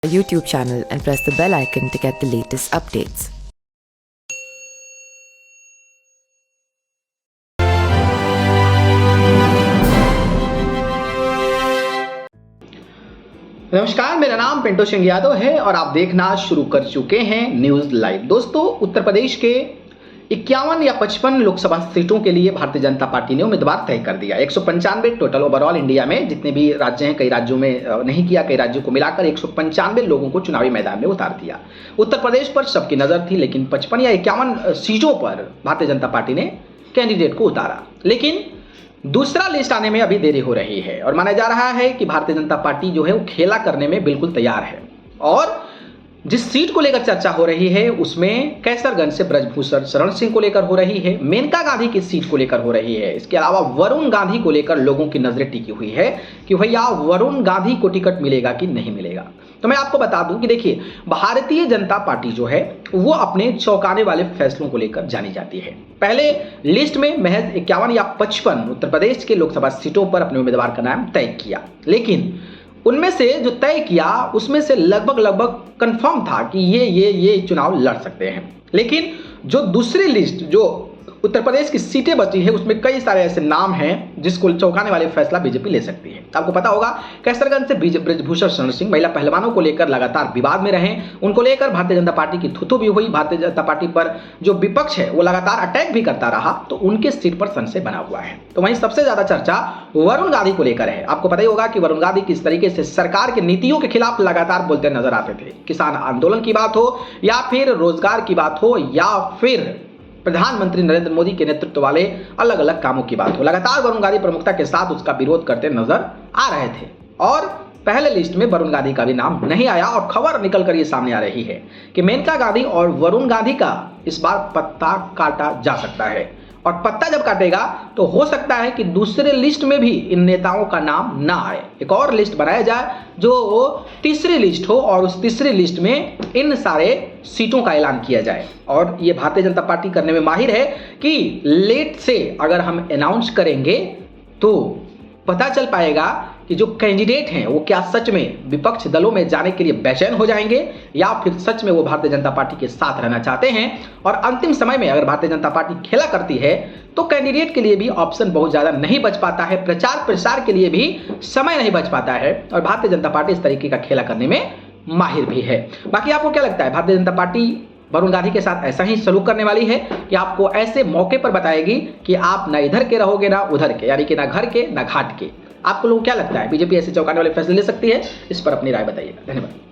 YouTube channel and press the bell icon to get the latest updates. नमस्कार, मेरा नाम पिंटू सिंह यादव है और आप देखना शुरू कर चुके हैं न्यूज लाइव। दोस्तों, उत्तर प्रदेश के 51 या 55 लोकसभा सीटों के लिए भारतीय जनता पार्टी ने उम्मीदवार तय कर दिया। 195 टोटल ओवरऑल इंडिया में जितने भी राज्य हैं, कई राज्यों में नहीं किया, कई राज्यों को मिलाकर 195 लोगों को चुनावी मैदान में उतार दिया। उत्तर प्रदेश पर सबकी नजर थी, लेकिन 55 या 51 सीटों पर भारतीय जनता पार्टी ने कैंडिडेट को उतारा। लेकिन दूसरा लिस्ट आने में अभी देरी हो रही है और माना जा रहा है कि भारतीय जनता पार्टी जो है वो खेला करने में बिल्कुल तैयार है। और जिस सीट को लेकर चर्चा हो रही है उसमें कैसरगंज से ब्रजभूषण शरण सिंह को लेकर हो रही है, मेनका गांधी की सीट को लेकर हो रही है। इसके अलावा वरुण गांधी को लेकर लोगों की नजरें टिकी हुई है कि भैया वरुण गांधी को टिकट मिलेगा कि नहीं मिलेगा। तो मैं आपको बता दूं कि देखिए, भारतीय जनता पार्टी जो है वो अपने चौंकाने वाले फैसलों को लेकर जानी जाती है। पहले लिस्ट में महज 51 या 55 उत्तर प्रदेश के लोकसभा सीटों पर अपने उम्मीदवार का नाम तय किया, लेकिन उनमें से जो तय किया उसमें से लगभग कंफर्म था कि ये चुनाव लड़ सकते हैं। लेकिन जो दूसरी लिस्ट जो उत्तर प्रदेश की सीटें बची है उसमें कई सारे ऐसे नाम हैं जिसको चौंकाने वाले फैसला बीजेपी ले सकती है। आपको पता होगा, कैसरगंज से ब्रजभूषण शरण सिंह महिला पहलवानों को लेकर लगातार विवाद में रहे। उनको लेकर भारतीय जनता पार्टी की थुथु भी हुई। भारतीय जनता पार्टी पर जो विपक्ष है वो लगातार अटैक भी करता रहा, तो उनके सीट पर संशय बना हुआ है। तो वहीं सबसे ज्यादा चर्चा वरुण गांधी को लेकर है। आपको पता ही होगा कि वरुण गांधी किस तरीके से सरकार की नीतियों के खिलाफ लगातार बोलते नजर आते थे। किसान आंदोलन की बात हो या फिर रोजगार की बात हो या फिर प्रधानमंत्री नरेंद्र मोदी के नेतृत्व वाले अलग अलग कामों की बात हो, लगातार वरुण गांधी प्रमुखता के साथ उसका विरोध करते नजर आ रहे थे। और पहले लिस्ट में वरुण गांधी का भी नाम नहीं आया और खबर निकलकर ये सामने आ रही है कि मेनका गांधी और वरुण गांधी का इस बार पत्ता काटा जा सकता है। और पत्ता जब काटेगा तो हो सकता है कि दूसरे लिस्ट में भी इन नेताओं का नाम ना आए, एक और लिस्ट बनाया जाए जो तीसरी लिस्ट हो और उस तीसरी लिस्ट में इन सारे सीटों का ऐलान किया जाए। और ये भारतीय जनता पार्टी करने में माहिर है कि लेट से अगर हम अनाउंस करेंगे तो पता चल पाएगा कि जो कैंडिडेट हैं वो क्या सच में विपक्ष दलों में जाने के लिए बेचैन हो जाएंगे या फिर सच में वो भारतीय जनता पार्टी के साथ रहना चाहते हैं। और अंतिम समय में अगर भारतीय जनता पार्टी खेला करती है तो कैंडिडेट के लिए भी ऑप्शन बहुत ज्यादा नहीं बच पाता है, प्रचार प्रसार के लिए भी समय नहीं बच पाता है और भारतीय जनता पार्टी इस तरीके का खेला करने में माहिर भी है। बाकी आपको क्या लगता है, भारतीय जनता पार्टी वरुण गांधी के साथ ऐसा ही सलूक करने वाली है कि आपको ऐसे मौके पर बताएगी कि आप ना इधर के रहोगे ना उधर के, यानी कि ना घर के ना घाट के? आपको लोग क्या लगता है, बीजेपी ऐसे चौंकाने वाले फैसले ले सकती है? इस पर अपनी राय बताइएगा। धन्यवाद।